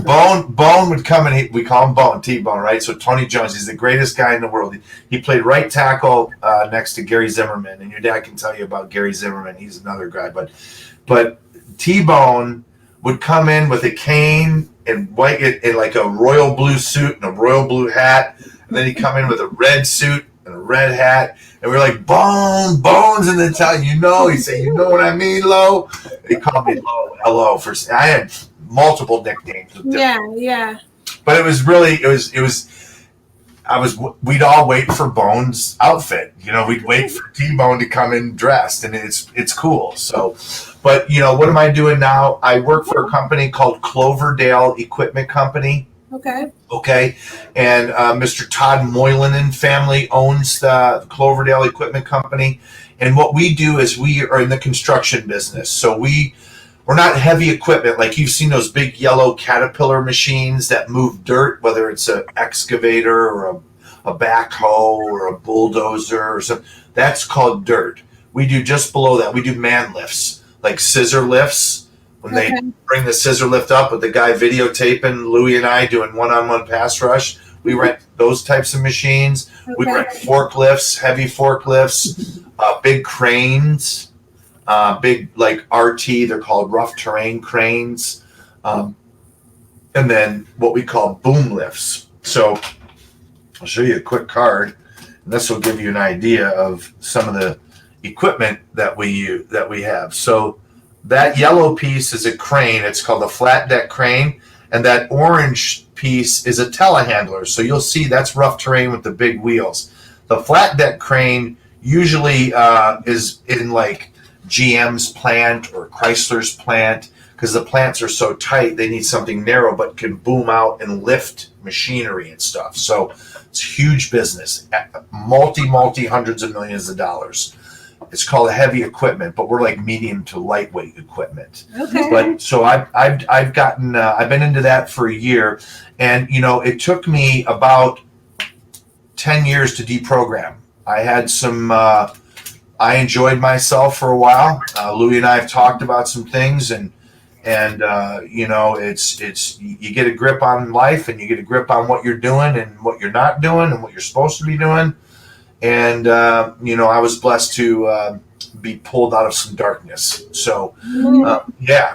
Bone would come in. We call him Bone, T-Bone, right? So Tony Jones, he's the greatest guy in the world. He played right tackle next to Gary Zimmerman, and your dad can tell you about Gary Zimmerman. He's another guy. But T-Bone would come in with a cane and white, in like a royal blue suit and a royal blue hat, and then he'd come in with a red suit and a red hat, and we were like, Bones in the town, you know. He'd say, you know what I mean, Lo? He called me Lo, hello. I had multiple nicknames. Yeah. But it was really, we'd all wait for Bones' outfit. You know, we'd wait for T-Bone to come in dressed, and it's cool. So, but, you know, what am I doing now? I work for a company called Cloverdale Equipment Company. Okay. And Mr. Todd Moylan family owns the Cloverdale Equipment Company. And what we do is we are in the construction business. So we're not heavy equipment. Like you've seen those big yellow Caterpillar machines that move dirt, whether it's an excavator or a backhoe or a bulldozer or something. That's called dirt. We do just below that. We do man lifts, like scissor lifts. When they bring the scissor lift up with the guy videotaping Louie and I doing one-on-one pass rush, we rent those types of machines. We rent forklifts, heavy forklifts, big cranes, big like RT, they're called rough terrain cranes, and then what we call boom lifts. So I'll show you a quick card, and this will give you an idea of some of the equipment that we have. So that yellow piece is a crane. It's called a flat deck crane. And that orange piece is a telehandler. So you'll see that's rough terrain with the big wheels. The flat deck crane usually is in like GM's plant or Chrysler's plant, because the plants are so tight, they need something narrow but can boom out and lift machinery and stuff. So it's huge business, multi hundreds of millions of dollars. It's called heavy equipment, but we're like medium to lightweight equipment. Okay. But so I've gotten I've been into that for a year, and it took me about 10 years to deprogram. I had some. I enjoyed myself for a while. Louie and I have talked about some things, and it's you get a grip on life, and you get a grip on what you're doing and what you're not doing and what you're supposed to be doing. And I was blessed to be pulled out of some darkness. So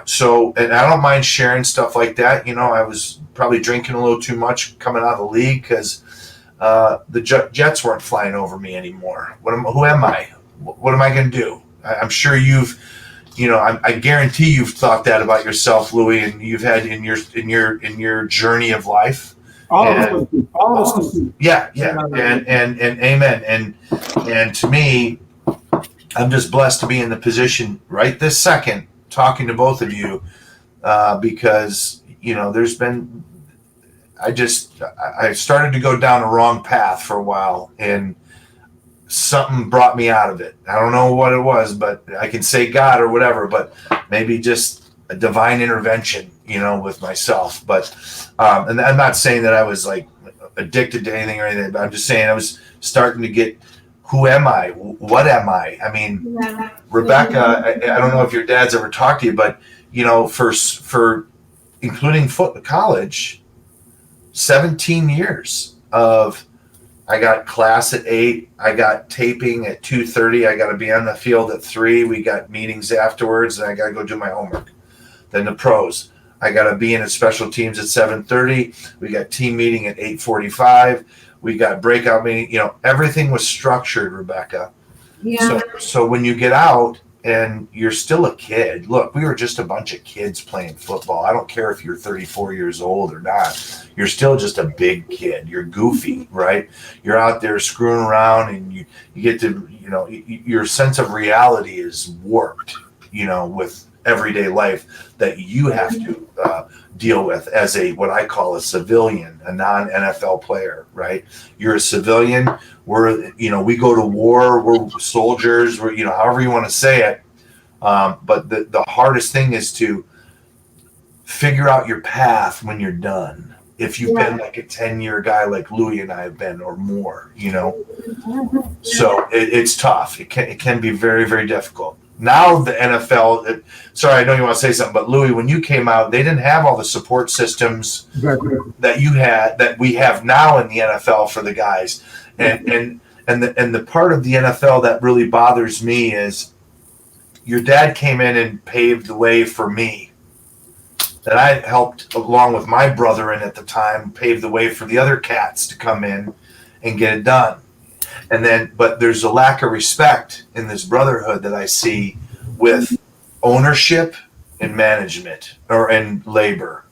So, and I don't mind sharing stuff like that. I was probably drinking a little too much coming out of the league because the Jets weren't flying over me anymore. Who am I? What am I going to do? I'm sure you've, I guarantee you've thought that about yourself, Louie, and you've had in your journey of life. All of us. Yeah, and amen. And to me, I'm just blessed to be in the position right this second talking to both of you, because there's been. I started to go down a wrong path for a while, and something brought me out of it. I don't know what it was, but I can say God or whatever, but maybe just a divine intervention, with myself. But, and I'm not saying that I was like addicted to anything or anything, but I'm just saying I was starting to get, who am I? What am I? I mean, Rebecca, I don't know if your dad's ever talked to you, but, for including college, 17 years of, I got class at 8. I got taping at 2:30. I got to be on the field at 3. We got meetings afterwards, and I got to go do my homework. Then the pros. I got to be in at special teams at 7:30. We got team meeting at 8:45. We got breakout meeting. Everything was structured, Rebecca. Yeah. So when you get out and you're still a kid, look, we were just a bunch of kids playing football. I don't care if you're 34 years old or not. You're still just a big kid. You're goofy, right? You're out there screwing around, and you get to, your sense of reality is warped, with everyday life that you have to deal with as what I call a civilian, a non-NFL player, right? You're a civilian. We go to war. We're soldiers. We're, however you want to say it. But the hardest thing is to figure out your path when you're done. If you've been like a 10-year guy like Louie and I have been, or more, So it's tough. It can be very, very difficult. Now the NFL, sorry, I know you want to say something, but Louie, when you came out, they didn't have all the support systems that you had, that we have now in the NFL for the guys. And the part of the NFL that really bothers me is your dad came in and paved the way for me. That I helped, along with my brother in at the time, pave the way for the other cats to come in and get it done. But there's a lack of respect in this brotherhood that I see with ownership and management and labor.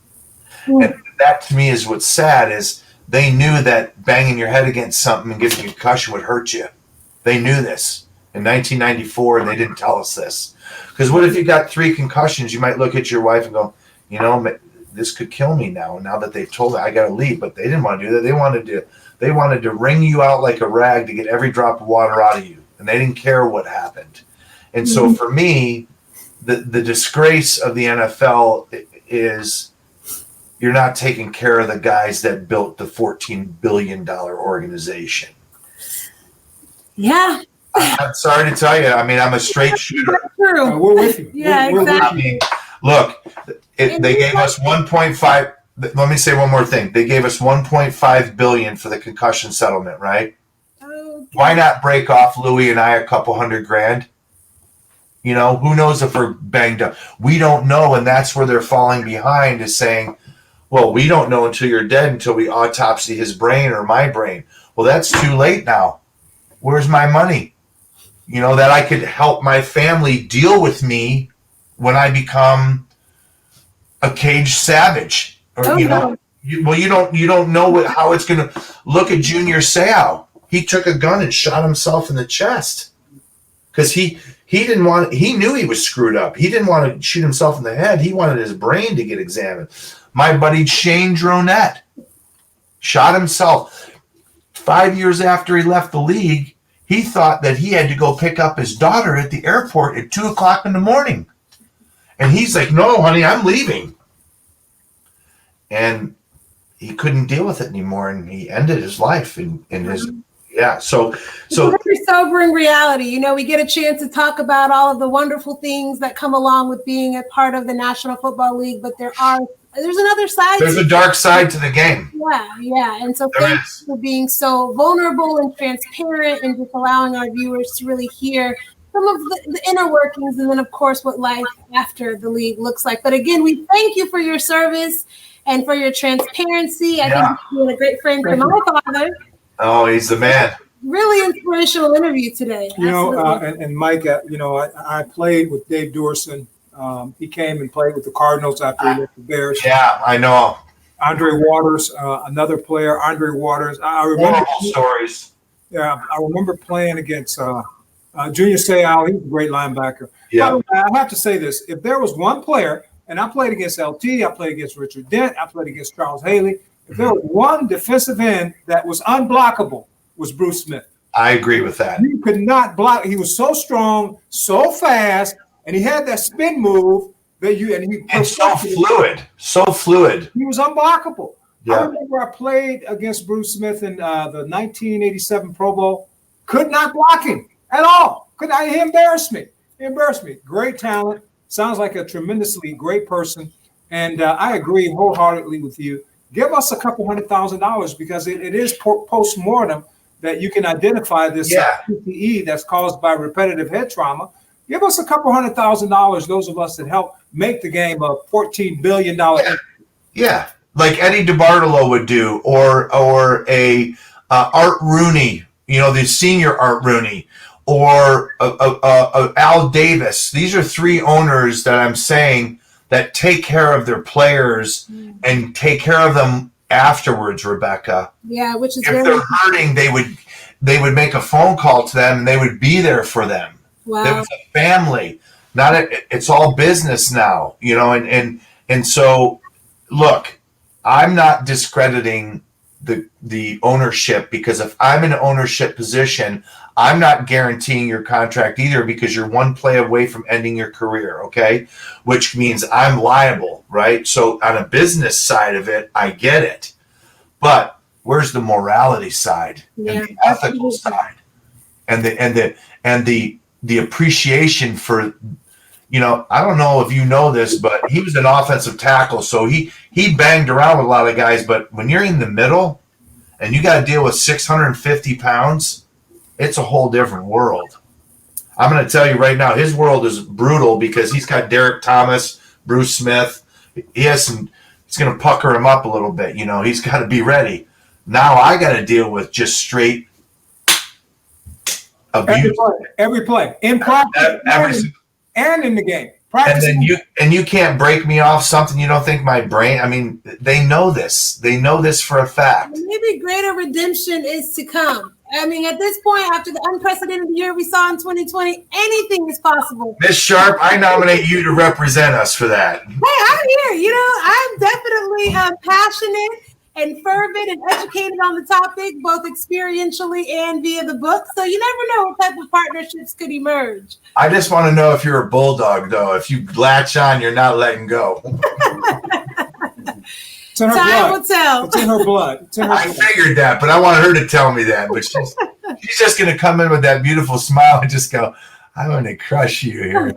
And that to me is what's sad, is they knew that banging your head against something and getting a concussion would hurt you. They knew this in 1994, and they didn't tell us this. Because what if you got 3 concussions? You might look at your wife and go, this could kill me now that they've told me I got to leave. But they didn't want to do that. They wanted to wring you out like a rag to get every drop of water out of you. And they didn't care what happened. And so for me, the disgrace of the NFL is you're not taking care of the guys that built the $14 billion organization. Yeah. I'm sorry to tell you. I mean, I'm a straight shooter. True. We're with you. Yeah, We're exactly. I mean, look, they gave us 1.5. Let me say one more thing. They gave us 1.5 billion for the concussion settlement, right? Okay. Why not break off Louie and I a couple $100,000? Who knows if we're banged up? We don't know, and that's where they're falling behind, is saying, well, we don't know until you're dead, until we autopsy his brain or my brain. Well, that's too late now. Where's my money? That I could help my family deal with me when I become a caged savage. Or, no. You don't know how it's going to look at Junior Seau. he took a gun and shot himself in the chest because he knew he was screwed up. He didn't want to shoot himself in the head. He wanted his brain to get examined. My buddy Shane Dronette shot himself 5 years after he left the league. He thought that he had to go pick up his daughter at the airport at 2:00 in the morning. And he's like, no, honey, I'm leaving. And he couldn't deal with it anymore. And he ended his life in his, yeah. So it's a very sobering reality. You know, we get a chance to talk about all of the wonderful things that come along with being a part of the National Football League, but there's another side. There's a dark side to the game. Yeah. And so thanks for being so vulnerable and transparent and just allowing our viewers to really hear some of the inner workings and then, of course, what life after the league looks like. But again, we thank you for your service and for your transparency. I think you're a great friend to my father. Oh, he's the man. Really inspirational interview today. You know, and Mike, you know, I played with Dave Dorson. He came and played with the Cardinals after he left the Bears. Yeah, I know. Andre Waters, another player, Andre Waters. I remember horrible stories. Yeah, I remember playing against Junior Seau. He was a great linebacker. Yeah. I have to say this. If there was one player, and I played against LT, I played against Richard Dent, I played against Charles Haley. If there was one defensive end that was unblockable, was Bruce Smith. I agree with that. You could not block. He was so strong, so fast, and he had that spin move that so fluid. He was unblockable. Yeah. I remember I played against Bruce Smith in the 1987 Pro Bowl. Could not block him at all. He embarrassed me. Great talent. Sounds like a tremendously great person. And I agree wholeheartedly with you. Give us a couple $100,000 because it is post-mortem that you can identify this PTE that's caused by repetitive head trauma. Give us a couple $100,000, those of us that help make the game a $14 billion. Yeah, like Eddie DeBartolo would do, or a Art Rooney, you know, the senior Art Rooney, or Al Davis. These are three owners that I'm saying that take care of their players and take care of them afterwards, Rebecca. Yeah, which is if they're hurting, they would make a phone call to them and they would be there for them. Wow. It was a family. It's all business now, you know, and so look, I'm not discrediting the ownership, because if I'm in an ownership position, I'm not guaranteeing your contract either, because you're one play away from ending your career, okay? Which means I'm liable, right? So on a business side of it, I get it. But where's the morality side and the ethical side and the appreciation for, you know, I don't know if you know this, but he was an offensive tackle, so he banged around with a lot of guys. But when you're in the middle and you got to deal with 650 pounds, it's a whole different world. I'm going to tell you right now, his world is brutal because he's got Derek Thomas, Bruce Smith. He has some. It's going to pucker him up a little bit. You know, he's got to be ready. Now I got to deal with just straight abuse. Every play. In practice and in the game. Practice. And you can't break me off something you don't think my brain. I mean, they know this. They know this for a fact. Maybe greater redemption is to come. I mean, at this point, after the unprecedented year we saw in 2020, anything is possible. Miss Sharpe, I nominate you to represent us for that. Hey, I'm here. You know, I'm definitely passionate and fervent and educated on the topic, both experientially and via the book. So you never know what type of partnerships could emerge. I just want to know if you're a bulldog, though. If you latch on, you're not letting go. It's in her Time blood. will tell. It's in her blood. I figured that, but I wanted her to tell me that. But she's just going to come in with that beautiful smile and just go, I'm going to crush you here.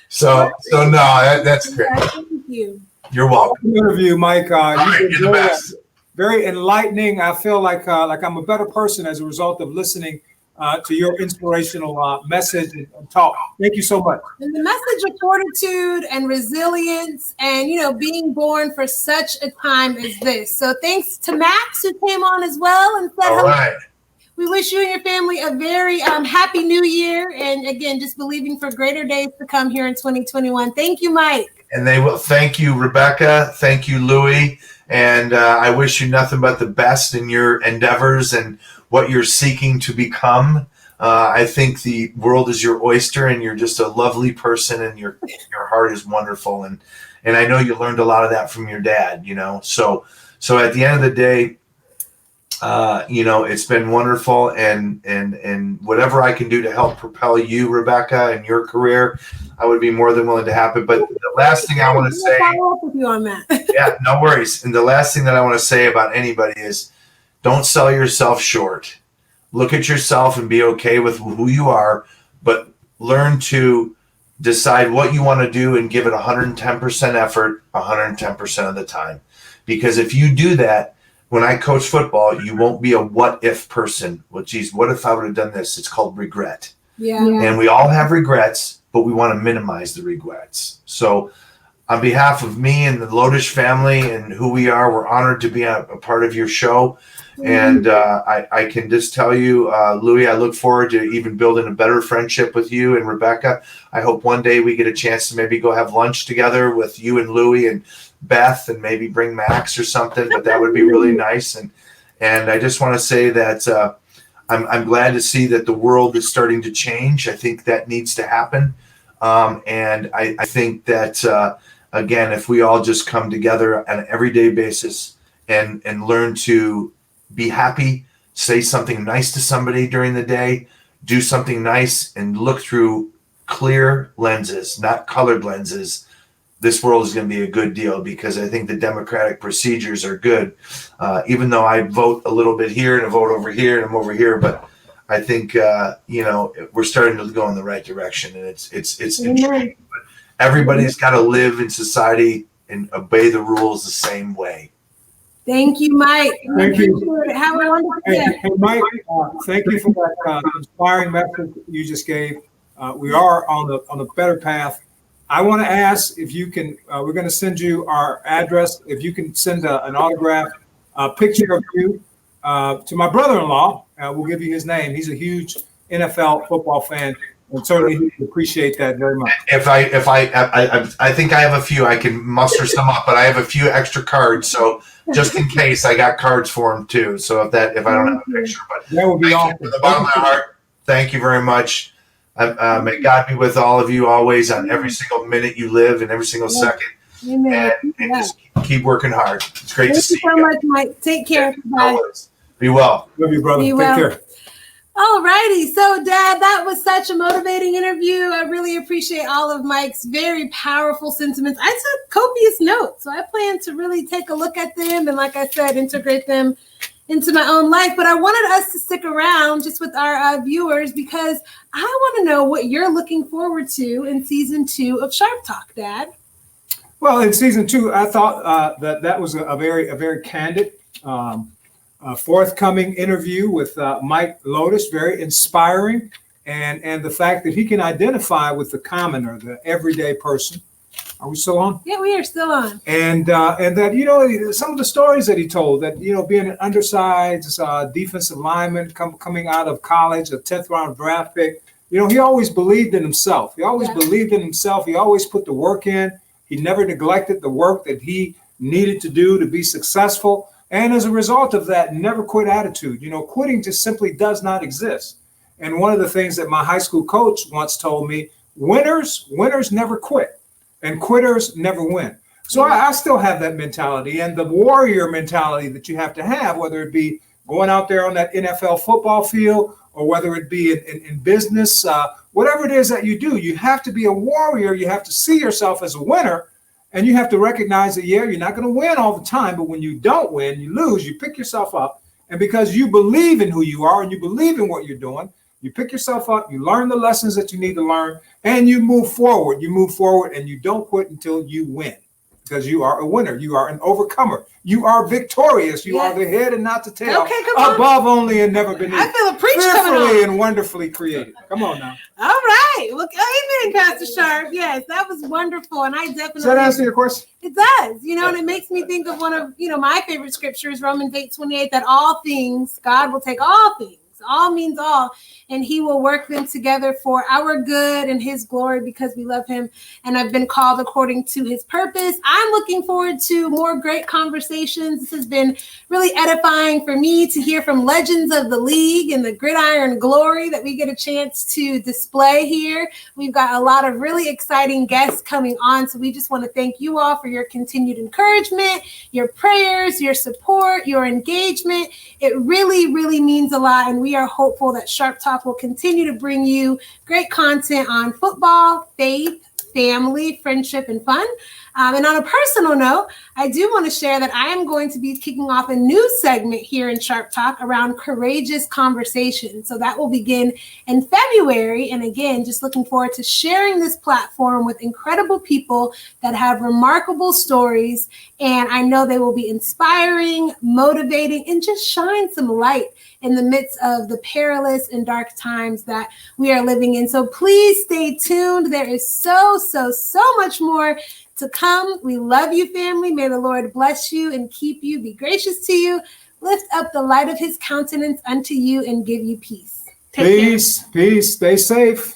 So no, that's great. Thank you. You're welcome. Interview, Mike. You're the best. Very enlightening. I feel like I'm a better person as a result of listening to your inspirational message and talk. Thank you so much. And the message of fortitude and resilience and, you know, being born for such a time as this. So thanks to Max, who came on as well and said hello. Right. We wish you and your family a very happy new year. And again, just believing for greater days to come here in 2021. Thank you, Mike. And they will. Thank you, Rebecca. Thank you, Louie. And I wish you nothing but the best in your endeavors and what you're seeking to become. I think the world is your oyster, and you're just a lovely person, and your heart is wonderful. And I know you learned a lot of that from your dad, you know. So at the end of the day, you know, it's been wonderful, and whatever I can do to help propel you, Rebecca, and your career, I would be more than willing to happen. But the last thing I want to say, follow up with you on that. yeah, no worries. And the last thing that I want to say about anybody is, don't sell yourself short. Look at yourself and be okay with who you are, but learn to decide what you want to do and give it 110% effort 110% of the time. Because if you do that, when I coach football, you won't be a what if person. Well, geez, what if I would have done this? It's called regret. Yeah. And we all have regrets, but we want to minimize the regrets. So on behalf of me and the Lodish family and who we are, we're honored to be a part of your show. And I can just tell you, Louie, I look forward to even building a better friendship with you and Rebecca. I hope one day we get a chance to maybe go have lunch together with you and Louie and Beth, and maybe bring Max or something, but that would be really nice. And I just want to say that I'm glad to see that the world is starting to change. I think that needs to happen. And I think that, again, if we all just come together on an everyday basis and learn to be happy, say something nice to somebody during the day, do something nice, and look through clear lenses, not colored lenses, this world is going to be a good deal, because I think the democratic procedures are good. Even though I vote a little bit here and I vote over here and I'm over here, but I think, you know, we're starting to go in the right direction, and it's intriguing. But everybody's got to live in society and obey the rules the same way. Thank you, Mike. Thank you. Have a wonderful day. Hey, Mike, thank you for that inspiring message you just gave. We are on the better path. I want to ask if you can, we're going to send you our address. If you can send an autograph picture of you to my brother-in-law. We'll give you his name. He's a huge NFL football fan, and certainly he would appreciate that very much. I think I have a few. I can muster some up, but I have a few extra cards. So just in case, I got cards for him too. So if I don't have a picture, but that would be awesome. From the bottom of my heart, thank you very much. May God be with all of you always on every single minute you live and every single second. Amen. And just keep working hard. It's great to see you. Thank you so much, Mike. Take care. Bye. Be well. Love you, brother. Take care. All righty. So, Dad, that was such a motivating interview. I really appreciate all of Mike's very powerful sentiments. I took copious notes, so I plan to really take a look at them and, like I said, integrate them into my own life. But I wanted us to stick around just with our viewers, because I want to know what you're looking forward to in season 2 of Sharpe Talk, Dad. Well, in season 2, I thought that was a very candid, forthcoming interview with Mike Lodish, very inspiring, and the fact that he can identify with the commoner, the everyday person. Are we still on? Yeah, we are still on. And that, you know, some of the stories that he told, that, you know, being an undersized defensive lineman coming out of college, a 10th round draft pick, you know, he always believed in himself. He always believed in himself. He always put the work in. He never neglected the work that he needed to do to be successful. And as a result of that, never quit attitude. You know, quitting just simply does not exist. And one of the things that my high school coach once told me, winners never quit, and quitters never win. So I still have that mentality, and the warrior mentality that you have to have, whether it be going out there on that NFL football field, or whether it be in business, whatever it is that you do, you have to be a warrior. You have to see yourself as a winner. And you have to recognize that, yeah, you're not going to win all the time, but when you don't win, you lose, you pick yourself up. And because you believe in who you are and you believe in what you're doing, you pick yourself up, you learn the lessons that you need to learn, and you move forward. You move forward, and you don't quit until you win, because you are a winner. You are an overcomer. You are victorious. You are the head and not the tail. Okay, come on. Above only and never beneath. I feel a preach coming on. Fearfully and wonderfully created. Come on now. All right. Look, amen, Pastor Sharpe. Yes, that was wonderful. And I definitely. Does that answer your question? It does. You know, and it makes me think of one of, you know, my favorite scriptures, Romans 8:28, that all things, God will take all things all means all. And he will work them together for our good and his glory because we love him and have been called according to his purpose. I'm looking forward to more great conversations. This has been really edifying for me to hear from legends of the league and the gridiron glory that we get a chance to display here. We've got a lot of really exciting guests coming on. So we just want to thank you all for your continued encouragement, your prayers, your support, your engagement. It really, really means a lot. And we are hopeful that Sharpe Talk will continue to bring you great content on football, faith, family, friendship, and fun. And on a personal note, I do want to share that I am going to be kicking off a new segment here in Sharpe Talk around courageous conversation. So that will begin in February. And again, just looking forward to sharing this platform with incredible people that have remarkable stories. And I know they will be inspiring, motivating, and just shine some light in the midst of the perilous and dark times that we are living in. So please stay tuned. There is so much more to come. We love you, family. May the Lord bless you and keep you, be gracious to you, lift up the light of his countenance unto you, and give you peace. Take care. Peace. Stay safe.